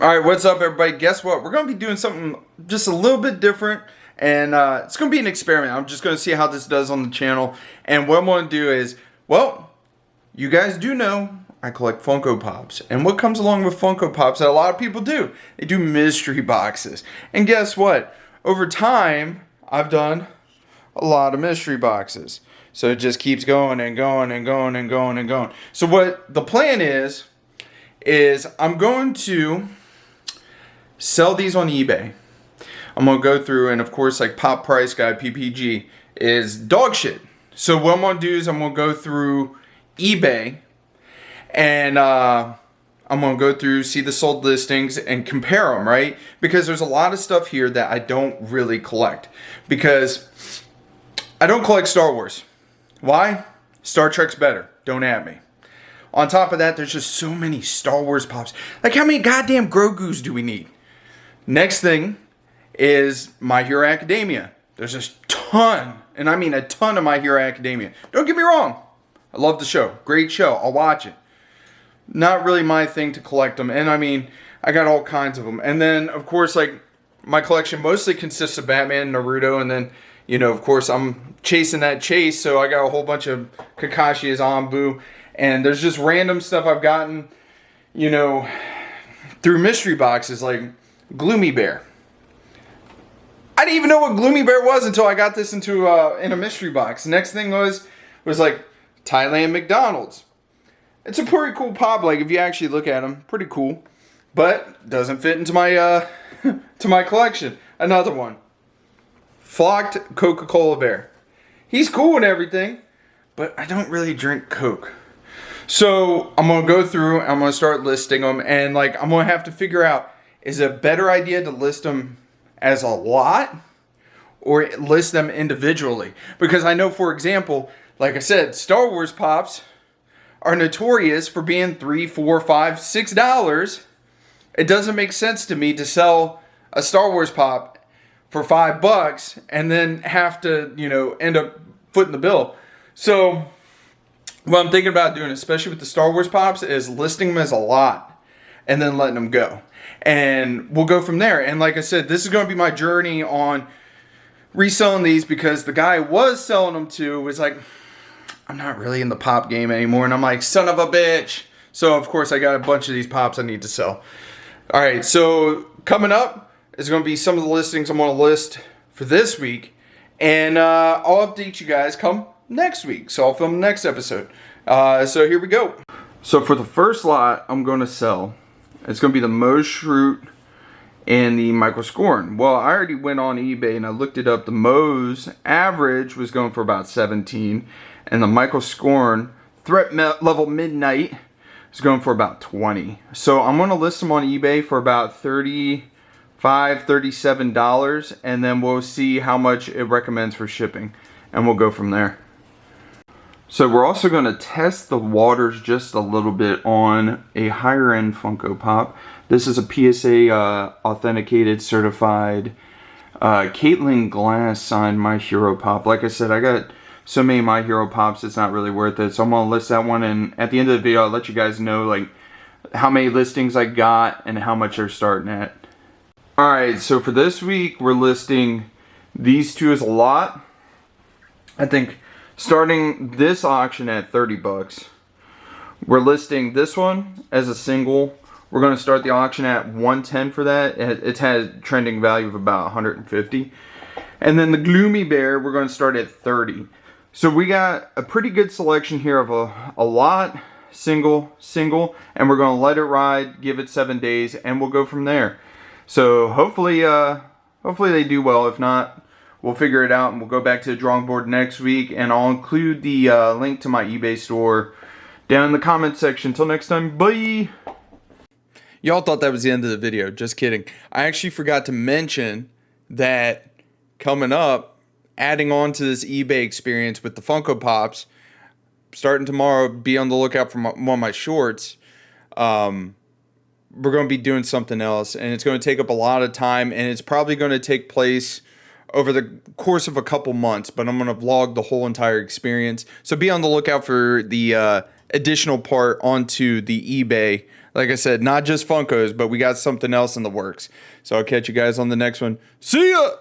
Alright, what's up everybody? Guess what? We're going to be doing something just a little bit different, and it's going to be an experiment. I'm just going to see how this does on the channel, and what I'm going to do is, well, you guys do know I collect Funko Pops, and what comes along with Funko Pops that a lot of people do, they do mystery boxes. And guess what? Over time, I've done a lot of mystery boxes. So it just keeps going and going and going and going and going. So what the plan is I'm going to sell these on eBay. I'm going to go through, and of course, like Pop Price Guide, PPG, is dog shit. So what I'm going to do is I'm going to go through eBay, and I'm going to go through, see the sold listings, and compare them, right? Because there's a lot of stuff here that I don't really collect. Because I don't collect Star Wars. Why? Star Trek's better. Don't at me. On top of that, there's just so many Star Wars Pops. Like, how many goddamn Grogus do we need? Next thing is My Hero Academia. There's a ton, and I mean a ton of My Hero Academia. Don't get me wrong. I love the show. Great show. I'll watch it. Not really my thing to collect them. And I mean, I got all kinds of them. And then, of course, like, my collection mostly consists of Batman, Naruto, and then, you know, of course, I'm chasing that chase, so I got a whole bunch of Kakashi's Anbu. And there's just random stuff I've gotten, you know, through mystery boxes, like Gloomy Bear. I didn't even know what Gloomy Bear was until I got this into in a mystery box. Next thing was like Thailand McDonald's. It's a pretty cool pop, like if you actually look at them, pretty cool, but doesn't fit into my to my collection. Another one, Flocked Coca-Cola Bear. He's cool and everything, but I don't really drink Coke. So I'm going to go through, I'm going to start listing them, and like I'm going to have to figure out, is it a better idea to list them as a lot or list them individually? Because I know, for example, like I said, Star Wars Pops are notorious for being $3, $4, $5, $6. It doesn't make sense to me to sell a Star Wars Pop for $5 and then have to, you know, end up footing the bill. So what I'm thinking about doing, especially with the Star Wars Pops, is listing them as a lot and then letting them go. And we'll go from there. And like I said, this is going to be my journey on reselling these, because the guy I was selling them to was like, I'm not really in the pop game anymore. And I'm like, son of a bitch. So of course I got a bunch of these pops I need to sell. All right, so coming up is going to be some of the listings I'm going to list for this week. And I'll update you guys come next week, so I'll film the next episode. So here we go. So for the first lot I'm going to sell, it's going to be the Moe Shroot and the Michael Scorn. Well, I already went on eBay and I looked it up. The Moe's average was going for about 17, and the Michael Scorn threat level midnight is going for about 20. So I'm going to list them on eBay for about $35, $37, and then we'll see how much it recommends for shipping, and we'll go from there. So we're also going to test the waters just a little bit on a higher end Funko Pop. This is a PSA authenticated, certified Caitlin Glass signed My Hero Pop. Like I said, I got so many My Hero Pops, it's not really worth it. So I'm going to list that one, and at the end of the video I'll let you guys know like how many listings I got and how much they're starting at. Alright, so for this week we're listing these two as a lot. I think starting this auction at 30 bucks. We're listing this one as a single. We're going to start the auction at 110 for that. It has trending value of about 150. And then the Gloomy Bear, we're going to start at 30. So we got a pretty good selection here of a lot, single, and we're going to let it ride, give it 7 days, and we'll go from there. So hopefully they do well. If not, we'll figure it out, and we'll go back to the drawing board next week, and I'll include the link to my eBay store down in the comment section. Until next time, bye! Y'all thought that was the end of the video. Just kidding. I actually forgot to mention that coming up, adding on to this eBay experience with the Funko Pops, starting tomorrow, be on the lookout for one of my shorts. We're going to be doing something else, and it's going to take up a lot of time, and it's probably going to take place over the course of a couple months, but I'm going to vlog the whole entire experience. So be on the lookout for the additional part onto the eBay. Like I said, not just Funkos, but we got something else in the works. So I'll catch you guys on the next one. See ya!